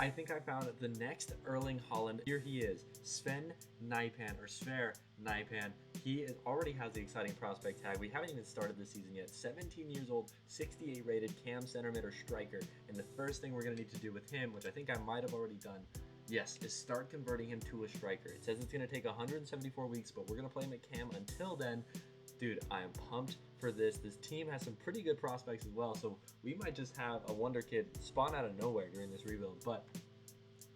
I think I found the next Erling Haaland. Here he is, Sven Nijpan, or Sver Nijpan. He already has the exciting prospect tag. We haven't even started the season yet. 17 years old, 68 rated, cam, center mid, or striker. And the first thing we're going to need to do with him, which I think I might have already done, yes, is start converting him to a striker. It says it's going to take 174 weeks, but we're going to play him at cam until then. Dude, I am pumped for this. This team has some pretty good prospects as well, so we might just have a wonder kid spawn out of nowhere during this rebuild, but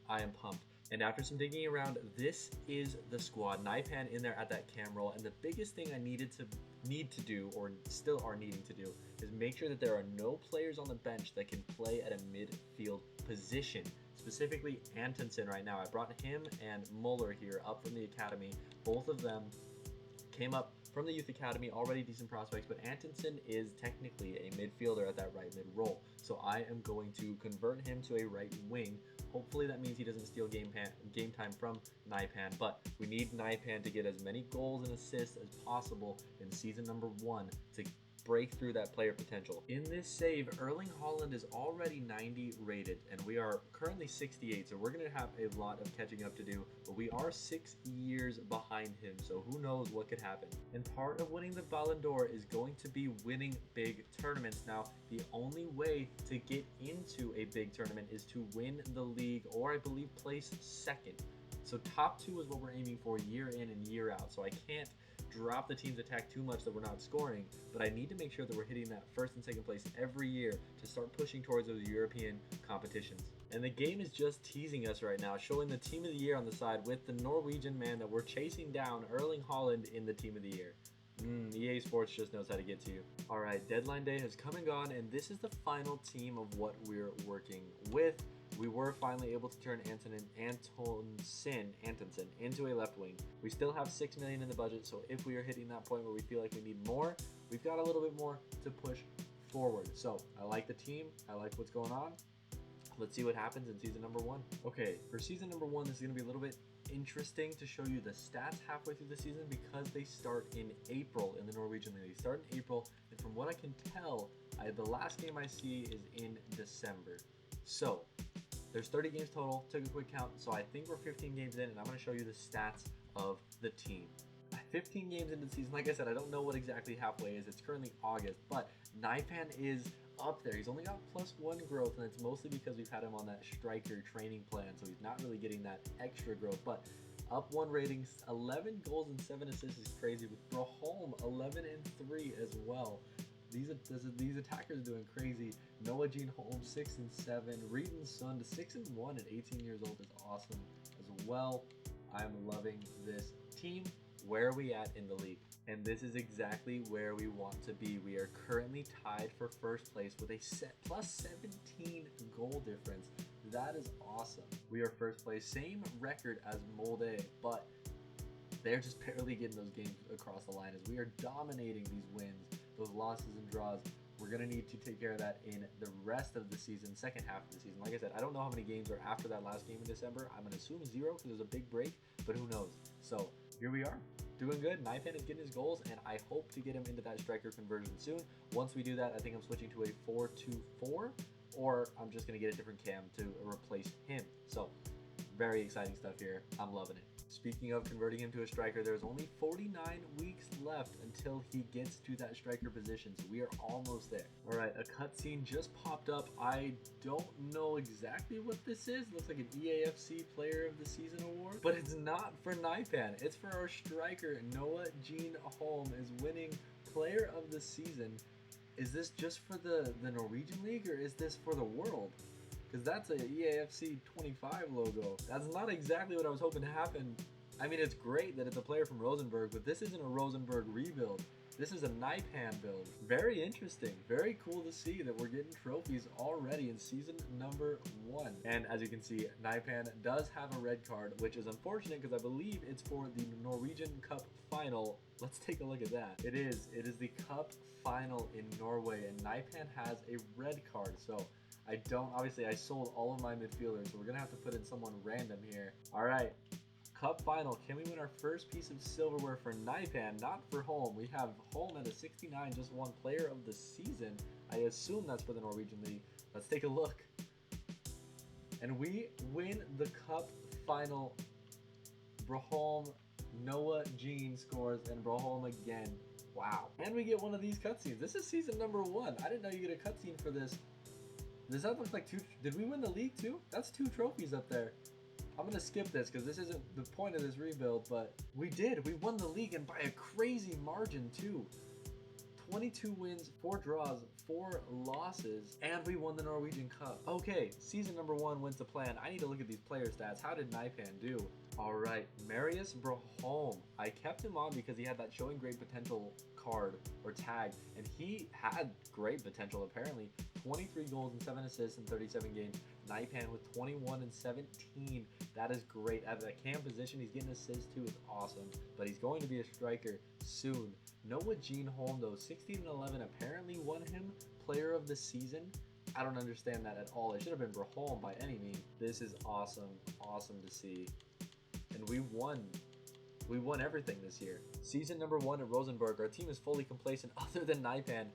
I am pumped. And after some digging around, this is the squad. Nijpan in there at that cam role, and the biggest thing I need to do, or still are needing to do, is make sure that there are no players on the bench that can play at a midfield position. Specifically Antonsen right now. I brought him and Muller here up from the academy. Both of them came up from the youth academy, already decent prospects, but Antonsen is technically a midfielder at that right mid role. So I am going to convert him to a right wing. Hopefully that means he doesn't steal game time from Nijpan, but we need Nijpan to get as many goals and assists as possible in season number 1 to break through that player potential. In this save, Erling Haaland is already 90 rated, and we are currently 68, so we're going to have a lot of catching up to do, but we are 6 years behind him, so who knows what could happen. And part of winning the Ballon d'Or is going to be winning big tournaments. Now, the only way to get into a big tournament is to win the league, or I believe place second. So top 2 is what we're aiming for year in and year out, so I can't drop the team's attack too much that we're not scoring, but I need to make sure that we're hitting that first and second place every year to start pushing towards those European competitions. And the game is just teasing us right now, showing the team of the year on the side with the Norwegian man that we're chasing down, Erling Haaland, in the team of the year. EA Sports just knows how to get to you. Alright, deadline day has come and gone, and this is the final team of what we're working with. We were finally able to turn Antonsen into a left wing. We still have 6 million in the budget, so if we are hitting that point where we feel like we need more, we've got a little bit more to push forward. So I like the team, I like what's going on. Let's see what happens in season number 1. Okay, for season number 1, this is going to be a little bit interesting to show you the stats halfway through the season because they start in April in the Norwegian League. They start in April, and from what I can tell, the last game I see is in December. So there's 30 games total. Took a quick count, so I think we're 15 games in, and I'm going to show you the stats of the team. 15 games into the season, like I said, I don't know what exactly halfway is. It's currently August, but Nijpan is up there. He's only got +1 growth, and it's mostly because we've had him on that striker training plan, so he's not really getting that extra growth, but up 1 ratings, 11 goals and 7 assists is crazy, with Broholm 11 and 3 as well. These attackers are doing crazy. Noah Jean Holmes 6 and 7. Reeton Sund 6 and 1 at 18 years old is awesome as well. I'm loving this team. Where are we at in the league? And this is exactly where we want to be. We are currently tied for first place with a +17 goal difference. That is awesome. We are first place, same record as Molde, but they're just barely getting those games across the line as we are dominating these wins, those losses and draws. We're going to need to take care of that in the rest of the season, second half of the season. Like I said, I don't know how many games are after that last game in December. I'm going to assume 0 because there's a big break, but who knows? So here we are, doing good. Nijpan is getting his goals, and I hope to get him into that striker conversion soon. Once we do that, I think I'm switching to a 4-2-4, or I'm just going to get a different cam to replace him. So very exciting stuff here. I'm loving it. Speaking of converting him to a striker, there's only 49 weeks left until he gets to that striker position, so we are almost there. All right, a cutscene just popped up. I don't know exactly what this is. Looks like an EAFC Player of the Season award, but it's not for Nijpan. It's for our striker. Noah Jean Holm is winning Player of the Season. Is this just for the Norwegian League, or is this for the world? Because that's a EAFC 25 logo. That's not exactly what I was hoping to happen. I mean, it's great that it's a player from Rosenborg, but this isn't a Rosenborg rebuild. This is a Nijpan build. Very interesting. Very cool to see that we're getting trophies already in season number 1. And as you can see, Nijpan does have a red card, which is unfortunate because I believe it's for the Norwegian Cup final. Let's take a look at that. It is the Cup final in Norway, and Nijpan has a red card. So obviously I sold all of my midfielders, so we're gonna have to put in someone random here. All right, Cup final. Can we win our first piece of silverware for Nijpan? Not for Holm. We have Holm at a 69, just won Player of the Season. I assume that's for the Norwegian League. Let's take a look. And we win the cup final. Braholm, Noah Jean scores, and Braholm again. Wow. And we get one of these cutscenes. This is season number 1. I didn't know you get a cutscene for this. Does that look like 2? Did we win the league too? That's 2 trophies up there. I'm gonna skip this because this isn't the point of this rebuild, but we did. We won the league, and by a crazy margin too. 22 wins, 4 draws, 4 losses, and we won the Norwegian Cup. Okay, season number 1 went to plan. I need to look at these player stats. How did Naipan do? All right, Marius Braholm. I kept him on because he had that showing great potential card or tag, and he had great potential apparently. 23 goals and 7 assists in 37 games. Naipan with 21 and 17. That is great. At the cam position, he's getting assists too. Is awesome. But he's going to be a striker soon. Noah Jean Holm, though, 16 and 11, apparently won him Player of the Season. I don't understand that at all. It should have been Braholm by any means. This is awesome. Awesome to see. And we won. We won everything this year. Season number 1 at Rosenborg. Our team is fully complacent other than Naipan,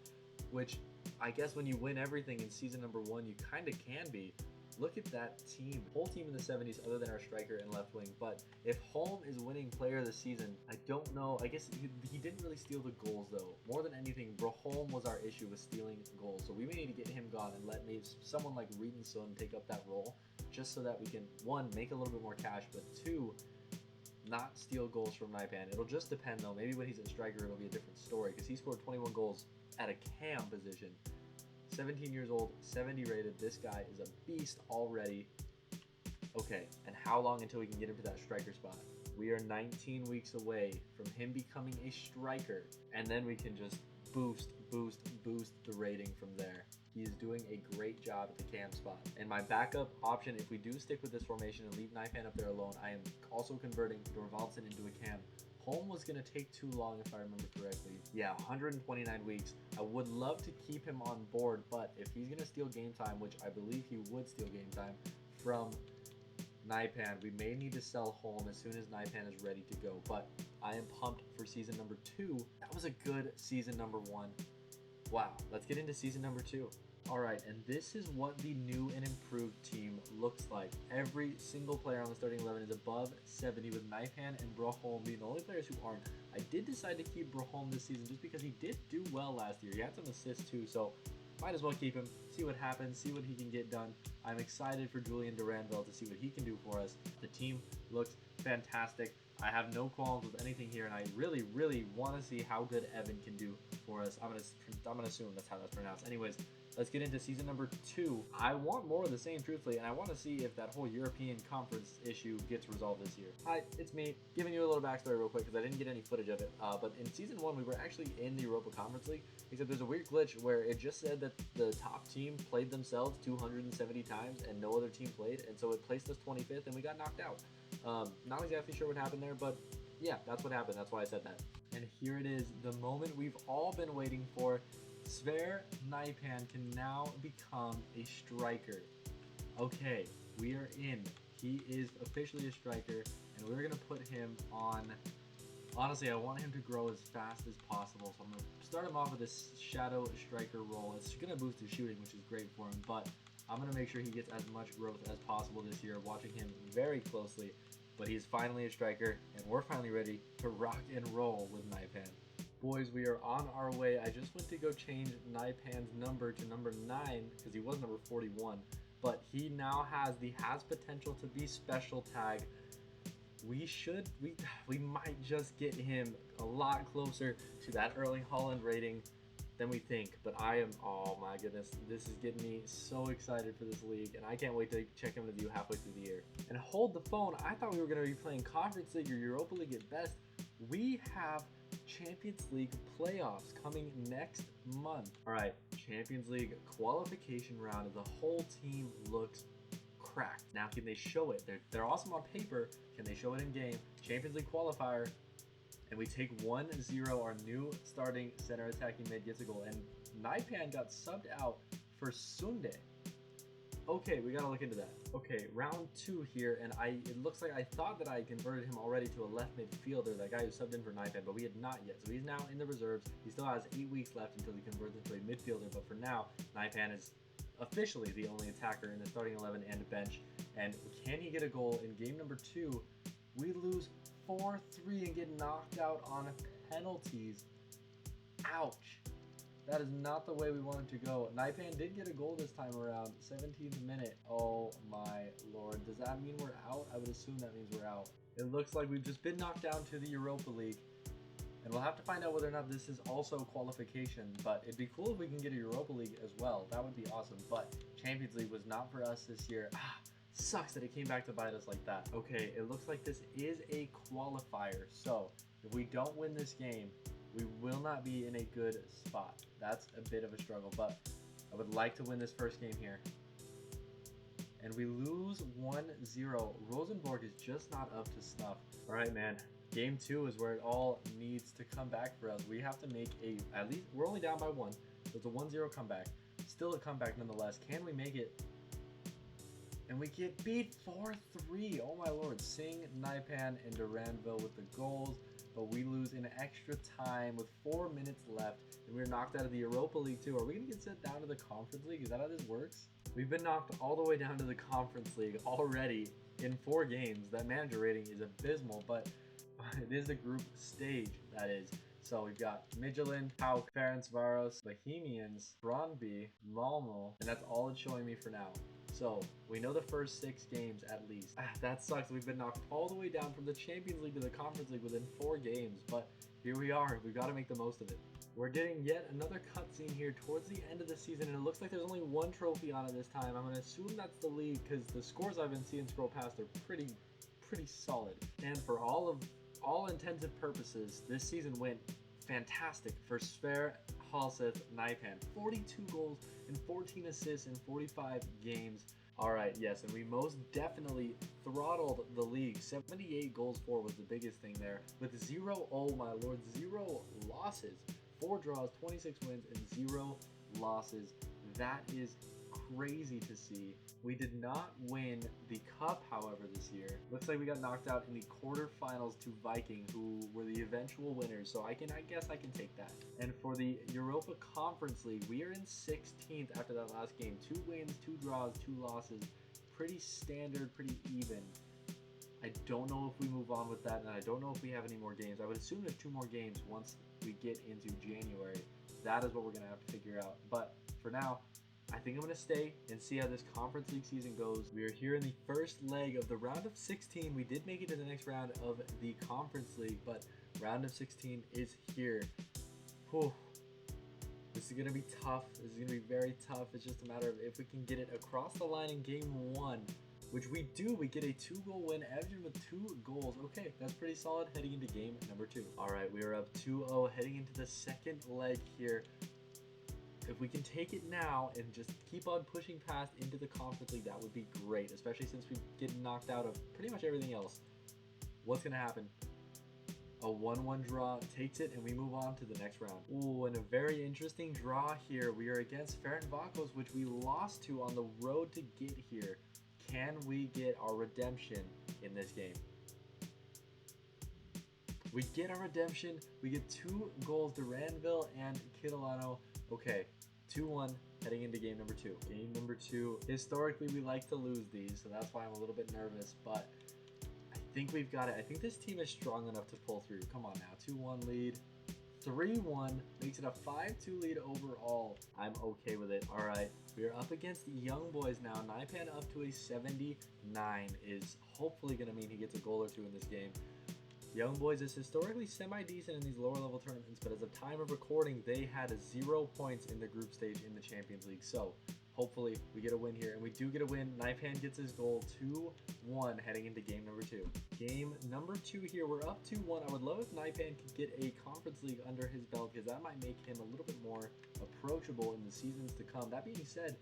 which I guess when you win everything in season number 1, you kind of can be. Look at that team. Whole team in the 70s other than our striker and left wing. But if Holm is winning player of the season, I don't know. I guess he didn't really steal the goals though. More than anything, Braholm was our issue with stealing goals. So we may need to get him gone and let maybe someone like Riedenson take up that role, just so that we can, 1, make a little bit more cash, but 2, not steal goals from Naipan. It'll just depend though. Maybe when he's a striker, it'll be a different story because he scored 21 goals at a cam position. 17 years old, 70 rated. This guy is a beast already. Okay, and how long until we can get him to that striker spot? We are 19 weeks away from him becoming a striker, and then we can just boost the rating from there. He's doing a great job at the cam spot. And my backup option, if we do stick with this formation and leave Naipan up there alone, I am also converting Dorvaldsen into a cam. Holm was going to take too long if I remember correctly. Yeah, 129 weeks. I would love to keep him on board, but if he's going to steal game time, which I believe he would steal game time from Naipan, we may need to sell Holm as soon as Naipan is ready to go. But I am pumped for season number 2. That was a good season number 1. Wow, let's get into season number 2. Alright, and this is what the new and improved team looks like. Every single player on the starting 11 is above 70, with Naipan and Braholm being the only players who aren't. I did decide to keep Braholm this season just because he did do well last year. He had some assists too, so might as well keep him, see what happens, see what he can get done. I'm excited for Julian Duranville to see what he can do for us. The team looks fantastic. I have no qualms with anything here, and I really, really want to see how good Evan can do for us. I'm gonna assume that's how that's pronounced. Anyways, let's get into season number 2. I want more of the same, truthfully, and I want to see if that whole European Conference issue gets resolved this year. Hi, it's me, giving you a little backstory real quick because I didn't get any footage of it. But in season 1, we were actually in the Europa Conference League, except there's a weird glitch where it just said that the top team played themselves 270 times and no other team played, and so it placed us 25th and we got knocked out. Not exactly sure what happened there, but yeah, that's what happened. That's why I said that. And here it is, the moment we've all been waiting for. Sverre Naipan can now become a striker. Okay, we are in. He is officially a striker, and we're going to put him on. Honestly, I want him to grow as fast as possible, so I'm going to start him off with this shadow striker role. It's going to boost his shooting, which is great for him, but I'm going to make sure he gets as much growth as possible this year, watching him very closely. But he's finally a striker, and we're finally ready to rock and roll with Naipan. Boys, we are on our way. I just went to go change Naipan's number to number 9 because he was number 41, but he now has the has potential to be special tag. We might just get him a lot closer to that Erling Haaland rating than we think, but oh my goodness, this is getting me so excited for this league, and I can't wait to check in with you halfway through the year. And hold the phone, I thought we were going to be playing Conference League or Europa League at best. We have Champions League playoffs coming next month. All right, Champions League qualification round, and the whole team looks cracked. Now, can they show it? They're awesome on paper. Can they show it in game? Champions League qualifier, and we take 1-0. Our new starting center attacking mid gets a goal, and Naipan got subbed out for Sunday. Okay, we gotta look into that. Okay, round 2 here, and it looks like I thought that I converted him already to a left midfielder, that guy who subbed in for Naipan, but we had not yet. So he's now in the reserves. He still has 8 weeks left until he converts into a midfielder, but for now, Naipan is officially the only attacker in the starting 11 and bench. And can he get a goal in game number 2? We lose 4-3 and get knocked out on penalties. Ouch. That is not the way we wanted to go. Naipan did get a goal this time around, 17th minute. Oh my lord. Does that mean we're out? I would assume that means we're out. It looks like we've just been knocked down to the Europa League. And we'll have to find out whether or not this is also qualification. But it'd be cool if we can get a Europa League as well. That would be awesome. But Champions League was not for us this year. Sucks that it came back to bite us like that. Okay, it looks like this is a qualifier. So if we don't win this game, we will not be in a good spot. That's a bit of a struggle, but I would like to win this first game here. And we lose 1-0. Rosenborg is just not up to snuff. All right, man. Game 2 is where it all needs to come back for us. We have to make at least, we're only down by 1. So it's a 1-0 comeback. Still a comeback nonetheless. Can we make it? And we get beat 4-3. Oh my lord. Singh, Naipan, and Duranville with the goals. But we lose in extra time with 4 minutes left. And we're knocked out of the Europa League too. Are we going to get sent down to the Conference League? Is that how this works? We've been knocked all the way down to the Conference League already in 4 games. That manager rating is abysmal, but it is the group stage, that is. So we've got Midtjylland, Pauk, Ferencvaros, Bohemians, Brøndby, Malmo, and that's all it's showing me for now. So we know the first 6 games at least. That sucks. We've been knocked all the way down from the Champions League to the Conference League within 4 games, but here we are. We've got to make the most of it. We're getting yet another cutscene here towards the end of the season, and it looks like there's only 1 trophy on it this time. I'm going to assume that's the league because the scores I've been seeing scroll past are pretty solid. And for all intents and purposes, this season went fantastic for Sverre Halseth Naipan. 42 goals and 14 assists in 45 games. All right, yes, and we most definitely throttled the league. 78 goals for was the biggest thing there. With 0, oh my lord, 0 losses. 4 draws, 26 wins, and 0 losses. That is crazy to see. We did not win the cup, however, this year. Looks like we got knocked out in the quarterfinals to Viking, who were the eventual winners. So I guess I can take that. And for the Europa Conference League, we are in 16th after that last game. 2 wins, 2 draws, 2 losses. Pretty standard, pretty even. I don't know if we move on with that, and I don't know if we have any more games. I would assume there's 2 more games once we get into January. That is what we're going to have to figure out. But for now, I think I'm going to stay and see how this Conference League season goes. We are here in the first leg of the round of 16. We did make it to the next round of the Conference League, but round of 16 is here. Whew. This is going to be tough. This is going to be very tough. It's just a matter of if we can get it across the line in game 1, which we do. We get a 2-goal win, Everton with 2 goals. Okay, that's pretty solid heading into game number 2. All right, we are up 2-0 heading into the second leg here. If we can take it now and just keep on pushing past into the Conference League, that would be great, especially since we get knocked out of pretty much everything else. What's going to happen? A 1-1 draw takes it, and we move on to the next round. Ooh, and a very interesting draw here. We are against Ferencvaros, which we lost to on the road to get here. Can we get our redemption in this game? We get our redemption. We get 2 goals, Duranville and Kitolano. Okay, 2-1 heading into game number 2. Game number 2, historically we like to lose these, so that's why I'm a little bit nervous, but I think we've got it. I think this team is strong enough to pull through. Come on now, 2-1 lead. 3-1 makes it a 5-2 lead overall. I'm okay with it. All right, we are up against the young boys now. Naipan up to a 79 is hopefully going to mean he gets a goal or 2 in this game. Young Boys is historically semi-decent in these lower level tournaments, but as of time of recording, they had 0 points in the group stage in the Champions League. So hopefully we get a win here, and we do get a win. Naipan gets his goal, 2-1 heading into game number 2. Game number 2 here, we're up 2-1. I would love if Naipan could get a Conference League under his belt, because that might make him a little bit more approachable in the seasons to come. That being said,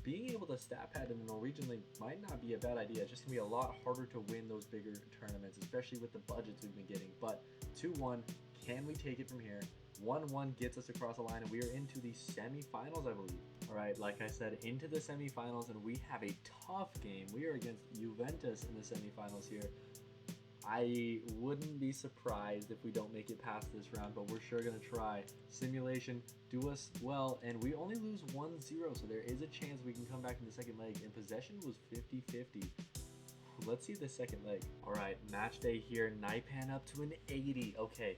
being able to stat pad in the Norwegian League might not be a bad idea. It's just going to be a lot harder to win those bigger tournaments, especially with the budgets we've been getting. But 2-1, can we take it from here? 1-1 gets us across the line, and we are into the semifinals, I believe. All right, like I said, into the semifinals, and we have a tough game. We are against Juventus in the semifinals here. I wouldn't be surprised if we don't make it past this round, but we're sure going to try. Simulation, do us well, and we only lose 1-0, so there is a chance we can come back in the second leg, and possession was 50-50. Let's see the second leg. All right, match day here. Naipan up to an 80. Okay,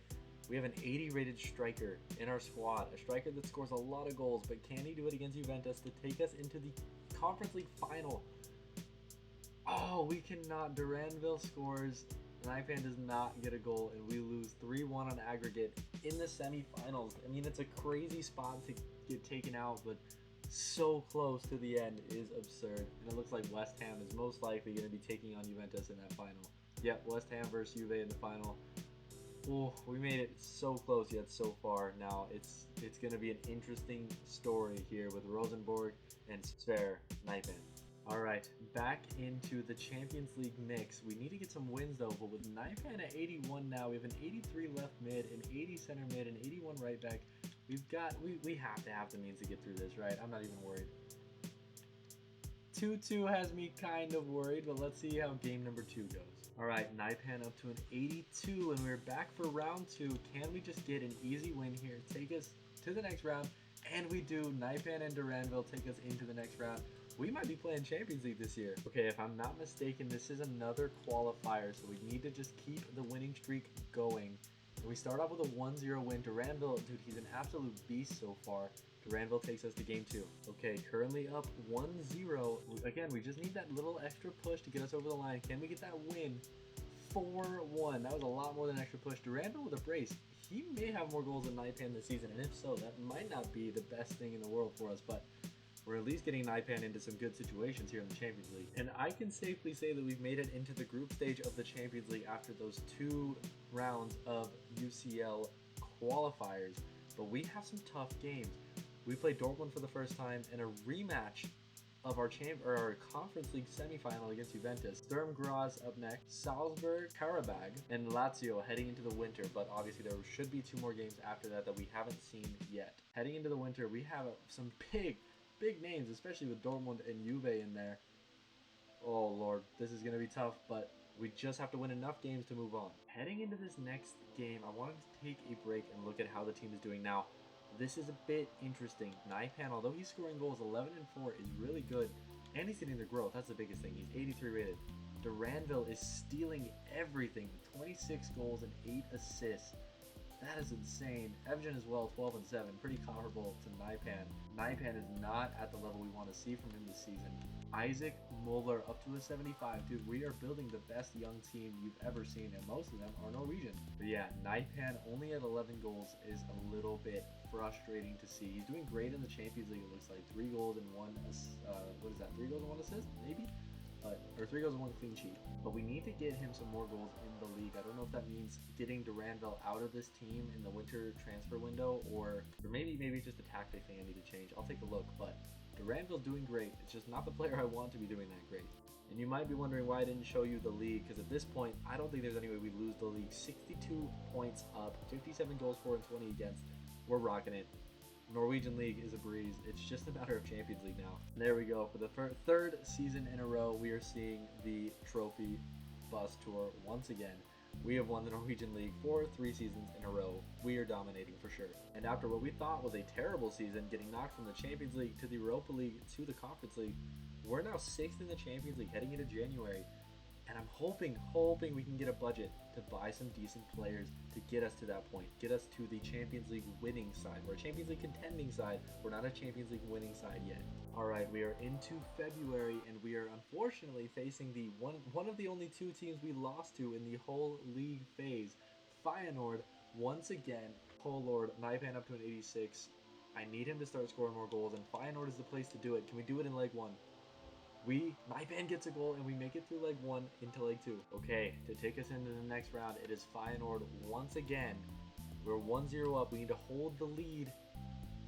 we have an 80 rated striker in our squad, a striker that scores a lot of goals, but can he do it against Juventus to take us into the Conference League final? Oh, we cannot. Duranville scores. Naipan does not get a goal, and we lose 3-1 on aggregate in the semifinals. I mean, it's a crazy spot to get taken out, but so close to the end is absurd. And it looks like West Ham is most likely going to be taking on Juventus in that final. Yep, West Ham versus Juve in the final. Oh, we made it so close yet so far. Now it's going to be an interesting story here with Rosenborg and Sver Naipan. All right, back into the Champions League mix. We need to get some wins though, but with Naipan at 81 now, we have an 83 left mid, an 80 center mid, an 81 right back. We have to have the means to get through this, right? I'm not even worried. 2-2 has me kind of worried, but let's see how game number 2 goes. All right, Naipan up to an 82, and we're back for round 2. Can we just get an easy win here, take us to the next round? And we do. Naipan and Duranville take us into the next round. We might be playing Champions League this year. Okay, if I'm not mistaken, this is another qualifier, so we need to just keep the winning streak going. And we start off with a 1-0 win. Duranville, dude, he's an absolute beast so far. Duranville takes us to game 2. Okay, currently up 1-0. Again, we just need that little extra push to get us over the line. Can we get that win? 4-1. That was a lot more than an extra push. Duranville with a brace. He may have more goals than Naipan this season, and if so, that might not be the best thing in the world for us, but we're at least getting Naipan into some good situations here in the Champions League. And I can safely say that we've made it into the group stage of the Champions League after those 2 rounds of UCL qualifiers. But we have some tough games. We played Dortmund for the first time in a rematch of our Conference League semifinal against Juventus. Sturm Graz up next, Salzburg, Karabag, and Lazio heading into the winter, but obviously there should be 2 more games after that we haven't seen yet. Heading into the winter, we have some big names, especially with Dortmund and Juve in there. Oh lord, this is going to be tough, but we just have to win enough games to move on. Heading into this next game, I wanted to take a break and look at how the team is doing now. This is a bit interesting. Naipan, although he's scoring goals 11 and 4, is really good, and he's hitting the growth. That's the biggest thing. He's 83 rated. Duranville is stealing everything. 26 goals and 8 assists. That is insane. Evgen as well, 12 and 7, pretty comparable to Naipan. Naipan is not at the level we want to see from him this season. Isaac Muller up to a 75. Dude, we are building the best young team you've ever seen, and most of them are Norwegian. But yeah, Naipan only at 11 goals is a little bit frustrating to see. He's doing great in the Champions League, it looks like. 3 goals and 1, what is that, 3 goals and 1 assist, maybe? Or 3 goals and 1 clean sheet. But we need to get him some more goals in the league. I don't know if that means getting Duranville out of this team in the winter transfer window, or maybe it's just a tactic thing I need to change. I'll take a look, but Duranville's doing great. It's just not the player I want to be doing that great. And you might be wondering why I didn't show you the league, because at this point, I don't think there's any way we lose the league. 62 points up, 57 goals for and 20 against. We're rocking it. Norwegian League is a breeze. It's just a matter of Champions League now. There we go. For the third season in a row, we are seeing the trophy bus tour once again. We have won the Norwegian League for 3 seasons in a row. We are dominating for sure. And after what we thought was a terrible season, getting knocked from the Champions League to the Europa League to the Conference League, we're now 6th in the Champions League heading into January. And I'm hoping we can get a budget to buy some decent players to get us to that point. Get us to the Champions League winning side. We're a Champions League contending side. We're not a Champions League winning side yet. All right, we are into February, and we are unfortunately facing the one of the only 2 teams we lost to in the whole league phase. Feyenoord, once again. Oh lord, Naipan up to an 86. I need him to start scoring more goals, and Feyenoord is the place to do it. Can we do it in leg 1? Naipan gets a goal, and we make it through leg 1 into leg 2. Okay, to take us into the next round, it is Feyenoord once again. We're 1-0 up. We need to hold the lead.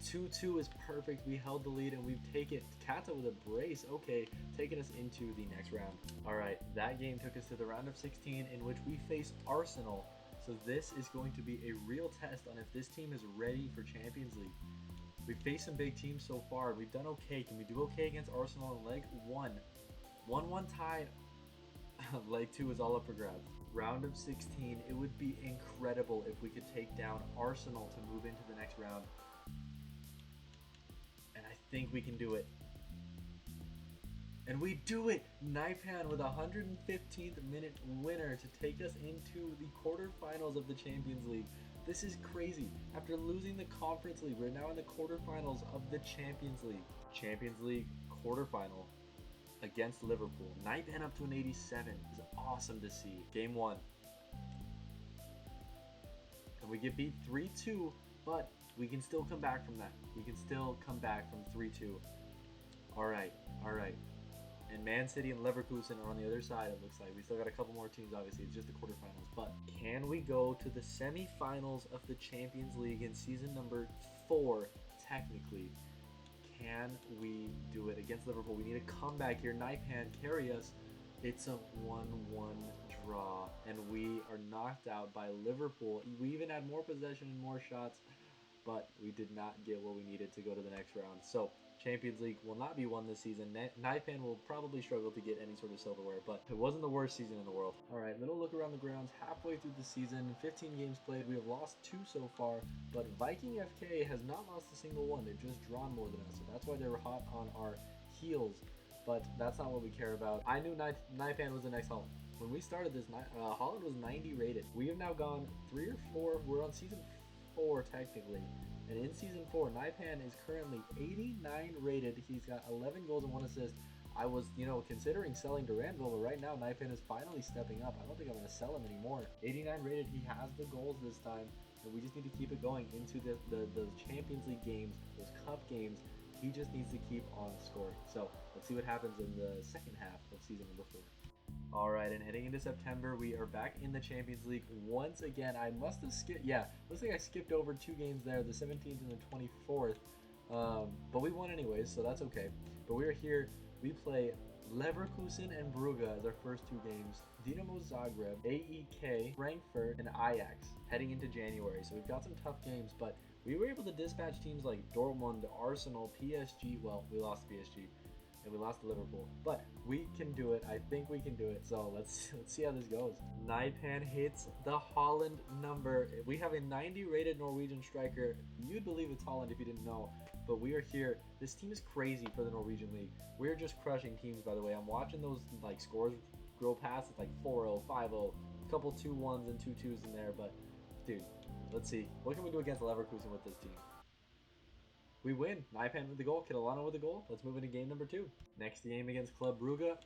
2-2 is perfect. We held the lead, and we take it. Kata with a brace. Okay, taking us into the next round. All right, that game took us to the round of 16, in which we face Arsenal. So this is going to be a real test on if this team is ready for Champions League. We've faced some big teams so far. We've done okay. Can we do okay against Arsenal in leg 1? 1-1 tie. Leg 2 is all up for grabs. Round of 16, it would be incredible if we could take down Arsenal to move into the next round. And I think we can do it. And we do it! Naipan with a 115th minute winner to take us into the quarterfinals of the Champions League. This is crazy. After losing the Conference League, we're now in the quarterfinals of the Champions League. Champions League quarterfinal against Liverpool. Naipan up to an 87 is awesome to see. Game 1. And we get beat 3-2, but we can still come back from that. We can still come back from 3-2. Alright. And Man City and Leverkusen are on the other side, it looks like. We still got a couple more teams, obviously. It's just the quarterfinals. But can we go to the semifinals of the Champions League in season number 4, technically? Can we do it against Liverpool? We need a comeback here. Naipan, carry us. It's a 1-1 draw, and we are knocked out by Liverpool. We even had more possession and more shots, but we did not get what we needed to go to the next round. So Champions League will not be won this season. Naipan will probably struggle to get any sort of silverware, but it wasn't the worst season in the world. All right, little look around the grounds. Halfway through the season, 15 games played. We have lost 2 so far, but Viking FK has not lost a single one. They've just drawn more than us, so that's why they were hot on our heels. But that's not what we care about. I knew Naipan was the next Haaland. When we started this, Haaland was 90 rated. We have now gone 3 or 4. We're on season 4 technically. And in season 4, Naipan is currently 89 rated. He's got 11 goals and 1 assist. I was, considering selling Duranville, but right now Naipan is finally stepping up. I don't think I'm going to sell him anymore. 89 rated. He has the goals this time. And we just need to keep it going into the Champions League games, those cup games. He just needs to keep on scoring. So let's see what happens in the second half of season number 4. All right, and heading into September, we are back in the Champions League once again. I must have skipped, looks like I skipped over 2 games there, the 17th and the 24th. But we won anyways, so that's okay. But we're here, we play Leverkusen and Brugge as our first 2 games. Dinamo Zagreb, AEK, Frankfurt, and Ajax heading into January. So we've got some tough games, but we were able to dispatch teams like Dortmund, Arsenal, PSG. Well, we lost to PSG. And we lost to Liverpool, but we can do it. I think we can do it. So let's see how this goes. Naipan hits the HAALAND number. We have a 90 rated Norwegian striker. You'd believe it's HAALAND if you didn't know, but we are here. This team is crazy for the Norwegian league. We're just crushing teams, by the way. I'm watching those scores grow past. It's like 4-0, 5-0, a couple 2-1s and 2-2s in there. But dude, let's see. What can we do against Leverkusen with this team? We win. Naipan with the goal. Catalano with the goal. Let's move into game number 2. Next game against Club Brugge.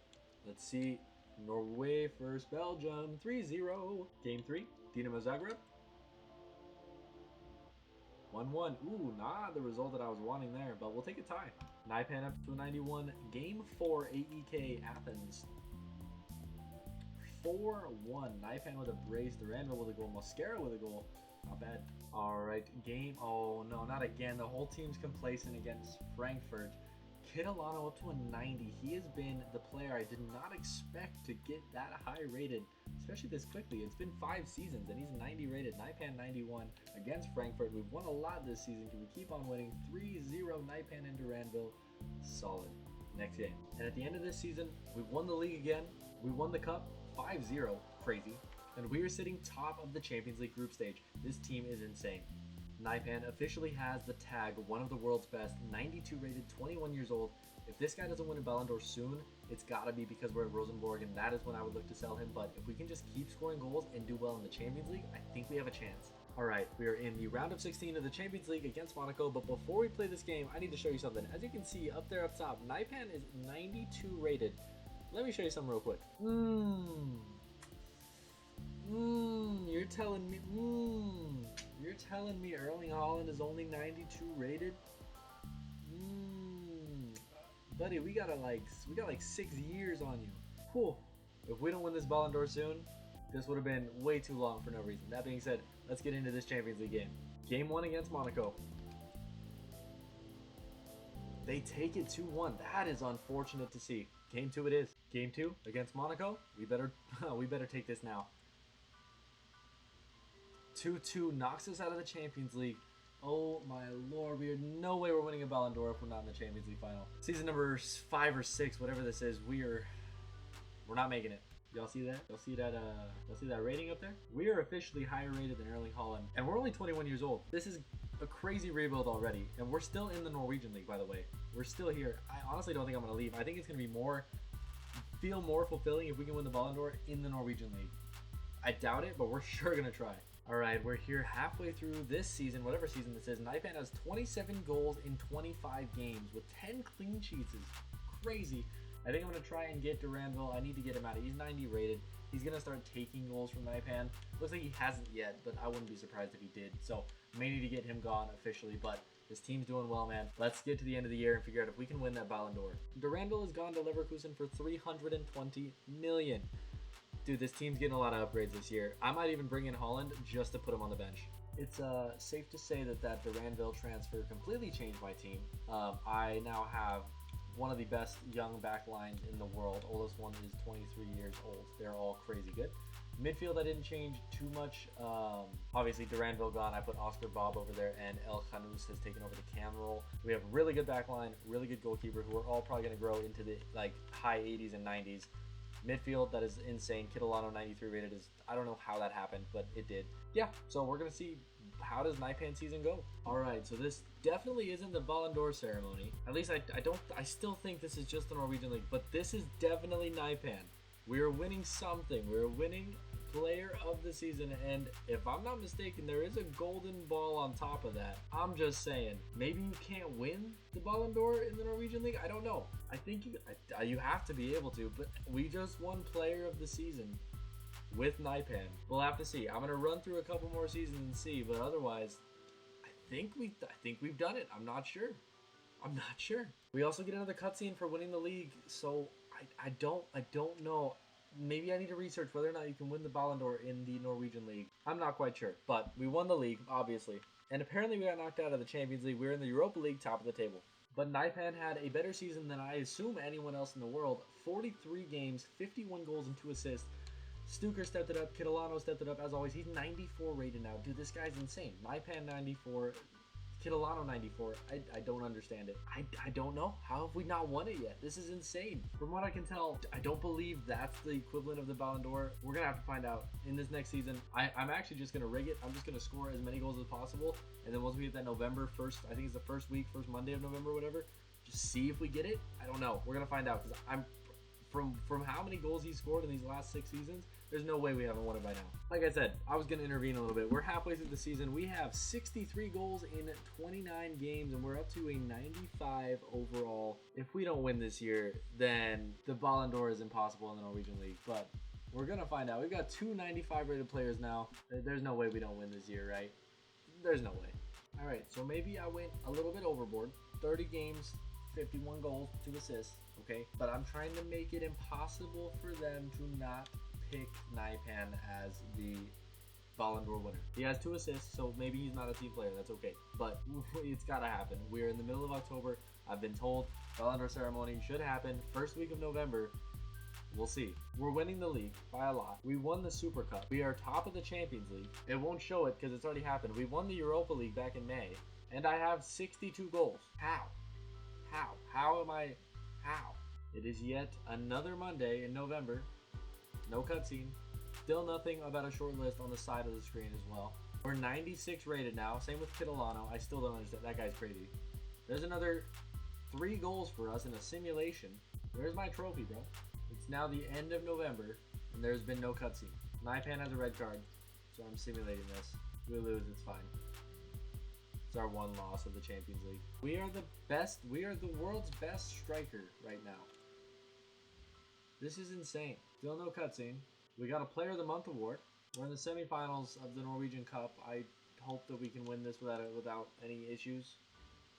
Let's see. Norway versus Belgium. 3-0. Game 3. Dinamo Zagreb. 1-1. Ooh, not the result that I was wanting there, but we'll take a tie. Naipan up to a 91. Game 4. AEK Athens. 4-1. Naipan with a brace. Duranville with a goal. Mosquera with a goal. Not bad. All right, game. Oh no, not again. The whole team's complacent against Frankfurt. Catalano up to a 90. He has been the player I did not expect to get that high rated, especially this quickly. It's been 5 seasons and he's 90 rated. Naipan 91 against Frankfurt. We've won a lot this season. Can we keep on winning? 3-0 Naipan and Duranville. Solid. Next game. And at the end of this season, we've won the league again. We won the cup 5-0. Crazy. And we are sitting top of the Champions League group stage. This team is insane. Naipan officially has the tag, one of the world's best, 92 rated, 21 years old. If this guy doesn't win a Ballon d'Or soon, it's gotta be because we're at Rosenborg, and that is when I would look to sell him. But if we can just keep scoring goals and do well in the Champions League, I think we have a chance. All right, we are in the round of 16 of the Champions League against Monaco, but before we play this game, I need to show you something. As you can see up there up top, Naipan is 92 rated. Let me show you something real quick. You're telling me Erling Haaland is only 92 rated? Buddy, we got like 6 years on you. Whew. If we don't win this Ballon d'Or soon, this would have been way too long for no reason. That being said, let's get into this Champions League game. Game 1 against Monaco. They take it 2-1. That is unfortunate to see. Game 2 it is. Game 2 against Monaco. We better take this now. 2-2 knocks us out of the Champions League. Oh my lord, no way we're winning a Ballon d'Or if we're not in the Champions League final. Season number 5 or 6, whatever this is, we're not making it. Y'all see that? Y'all see that? Y'all see that rating up there? We are officially higher rated than Erling Haaland, and we're only 21 years old. This is a crazy rebuild already, and we're still in the Norwegian League, by the way. We're still here. I honestly don't think I'm gonna leave. I think it's gonna be feel more fulfilling if we can win the Ballon d'Or in the Norwegian League. I doubt it, but we're sure gonna try. All right, we're here halfway through this season, whatever season this is. Naipan has 27 goals in 25 games with 10 clean sheets. Is crazy. I think I'm going to try and get Duranville. I need to get him out of. He's 90 rated. He's going to start taking goals from Naipan. Looks like he hasn't yet, but I wouldn't be surprised if he did. So may need to get him gone officially, but this team's doing well, man. Let's get to the end of the year and figure out if we can win that Ballon d'Or. Duranville has gone to Leverkusen for 320 million. Dude, this team's getting a lot of upgrades this year. I might even bring in Haaland just to put him on the bench. It's safe to say that Duranville transfer completely changed my team. I now have one of the best young back lines in the world. Oldest one is 23 years old. They're all crazy good. Midfield, I didn't change too much. Obviously, Duranville gone. I put Oscar Bob over there, and El Khanous has taken over the cam role. We have a really good back line, really good goalkeeper, who are all probably going to grow into the high 80s and 90s. Midfield, that is insane. Kitalano 93 rated is, I don't know how that happened, but it did. Yeah, so we're going to see how does Naipan season go. All right, so this definitely isn't the Ballon d'Or ceremony. At least I still think this is just the Norwegian League, but this is definitely Naipan. We are winning something. We're winning player of the season, and if I'm not mistaken, there is a golden ball on top of that. I'm just saying, maybe you can't win the Ballon d'Or in the Norwegian League. I don't know. I think you have to be able to, but we just won player of the season with Naipan. We'll have to see. I'm gonna run through a couple more seasons and see, but otherwise, I think we've done it. I'm not sure. We also get another cutscene for winning the league, so I don't know. Maybe I need to research whether or not you can win the Ballon d'Or in the Norwegian League. I'm not quite sure, but we won the league, obviously. And apparently we got knocked out of the Champions League. We're in the Europa League, top of the table. But Naipan had a better season than I assume anyone else in the world. 43 games, 51 goals, and 2 assists. Stuker stepped it up. Kitalano stepped it up. As always, he's 94 rated now. Dude, this guy's insane. Naipan 94. Kitalano 94. I don't understand it. I don't know. How have we not won it yet? This is insane. From what I can tell, I don't believe that's the equivalent of the Ballon d'Or. We're going to have to find out in this next season. I'm actually just going to rig it. I'm just going to score as many goals as possible. And then once we get that November 1st, I think it's the first Monday of November or whatever, just see if we get it. I don't know. We're going to find out, because I'm from how many goals he scored in these last 6 seasons, there's no way we haven't won it by now. Like I said, I was going to intervene a little bit. We're halfway through the season. We have 63 goals in 29 games, and we're up to a 95 overall. If we don't win this year, then the Ballon d'Or is impossible in the Norwegian League. But we're going to find out. We've got 2 95 rated players now. There's no way we don't win this year, right? There's no way. All right, so maybe I went a little bit overboard. 30 games, 51 goals, 2 assists, okay? But I'm trying to make it impossible for them to not pick Naipan as the Ballon d'Or winner. He has 2 assists, so maybe he's not a team player. That's okay. But it's got to happen. We're in the middle of October. I've been told Ballon d'Or ceremony should happen first week of November. We'll see. We're winning the league by a lot. We won the Super Cup. We are top of the Champions League. It won't show it because it's already happened. We won the Europa League back in May, and I have 62 goals. How? How am I? How? It is yet another Monday in November. No cutscene. Still nothing about a short list on the side of the screen as well. We're 96 rated now. Same with Kitalano. I still don't understand. That guy's crazy. There's another 3 goals for us in a simulation. Where's my trophy, bro? It's now the end of November, and there's been no cutscene. Naipan has a red card, so I'm simulating this. If we lose, it's fine. It's our 1 loss of the Champions League. We are the best. We are the world's best striker right now. This is insane. Still no cutscene. We got a Player of the Month award. We're in the semifinals of the Norwegian Cup. I hope that we can win this without any issues.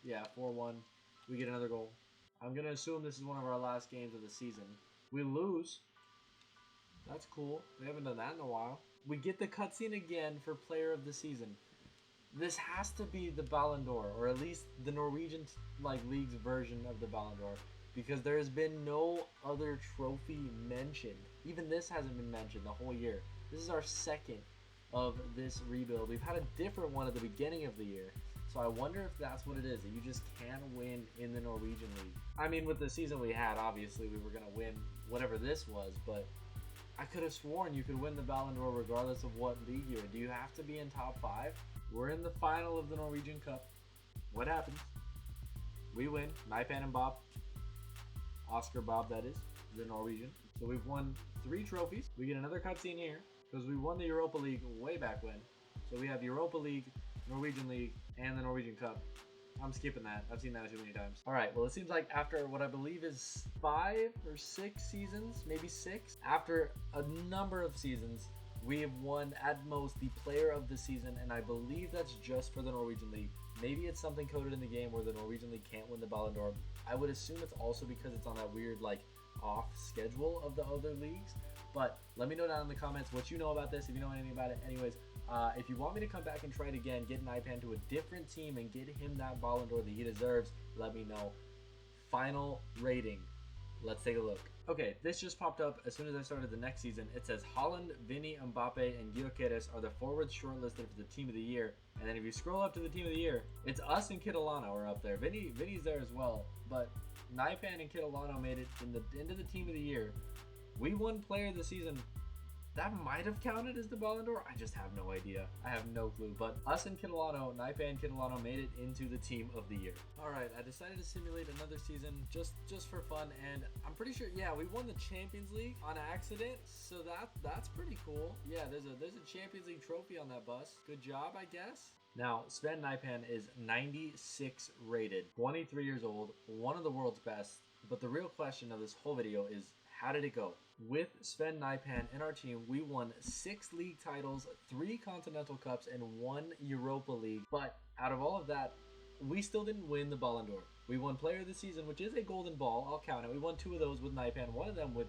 Yeah, 4-1. We get another goal. I'm going to assume this is one of our last games of the season. We lose. That's cool. We haven't done that in a while. We get the cutscene again for Player of the Season. This has to be the Ballon d'Or, or at least the Norwegian league's version of the Ballon d'Or, because there has been no other trophy mentioned. Even this hasn't been mentioned the whole year. This is our second of this rebuild. We've had a different one at the beginning of the year. So I wonder if that's what it is, that you just can't win in the Norwegian League. I mean, with the season we had, obviously we were going to win whatever this was, but I could have sworn you could win the Ballon d'Or regardless of what league you're in. Do you have to be in top 5? We're in the final of the Norwegian Cup. What happens? We win. Nypan and Bob. Oscar Bob, that is. The Norwegian. So we've won 3 trophies. We get another cutscene here because we won the Europa League way back when. So we have Europa League, Norwegian League, and the Norwegian Cup. I'm skipping that. I've seen that too many times. All right, well, it seems like after what I believe is 5 or 6 seasons, maybe 6, after a number of seasons, we have won at most the player of the season, and I believe that's just for the Norwegian League. Maybe it's something coded in the game where the Norwegian League can't win the Ballon d'Or. I would assume it's also because it's on that weird, like, off schedule of the other leagues. But let me know down in the comments what you know about this, if you know anything about it. Anyways, if you want me to come back and try it again, get an iPad to a different team and get him that Ballon d'Or that he deserves, let me know. Final rating. Let's take a look. Okay, this just popped up as soon as I started the next season. It says Haaland, Vinny, Mbappe, and Gyökeres are the forwards shortlisted for the Team of the Year. And then if you scroll up to the Team of the Year, it's us and Kitalano are up there. Vinny's there as well, but Nypan and Kitalano made it into the Team of the Year. We won Player of the Season. That might have counted as the Ballon d'Or. I just have no idea. I have no clue. But us and Kitalano, Nypan and Kitalano made it into the Team of the Year. All right, I decided to simulate another season just for fun, and I'm pretty sure, yeah, we won the Champions League on accident, so that's pretty cool. Yeah, there's a Champions League trophy on that bus. Good job, I guess. Now, Sven Nypan is 96 rated, 23 years old, one of the world's best. But the real question of this whole video is, how did it go? With Sven Nypan in our team, we won 6 league titles, 3 Continental Cups, and 1 Europa League. But out of all of that, we still didn't win the Ballon d'Or. We won Player of the Season, which is a golden ball. I'll count it. We won 2 of those with Nypan, one of them with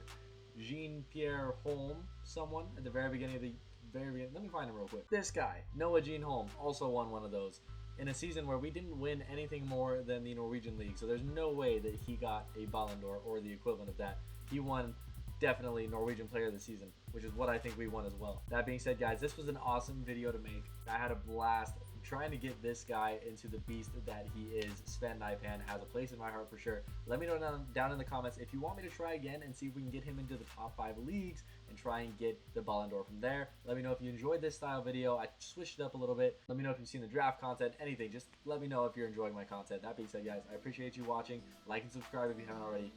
Jean-Pierre Holm, someone at the very beginning of the let me find him real quick. This guy, Noah Jean Holm, also won one of those in a season where we didn't win anything more than the Norwegian League. So there's no way that he got a Ballon d'Or or the equivalent of that. He won definitely Norwegian Player of the Season, which is what I think we won as well. That being said, guys, this was an awesome video to make. I had a blast trying to get this guy into the beast that he is. Sven Nypan has a place in my heart for sure. Let me know down in the comments if you want me to try again and see if we can get him into the top 5 leagues and try and get the Ballon d'Or from there. Let me know if you enjoyed this style video. I switched it up a little bit. Let me know if you've seen the draft content, anything. Just let me know if you're enjoying my content. That being said, guys, I appreciate you watching. Like and subscribe if you haven't already.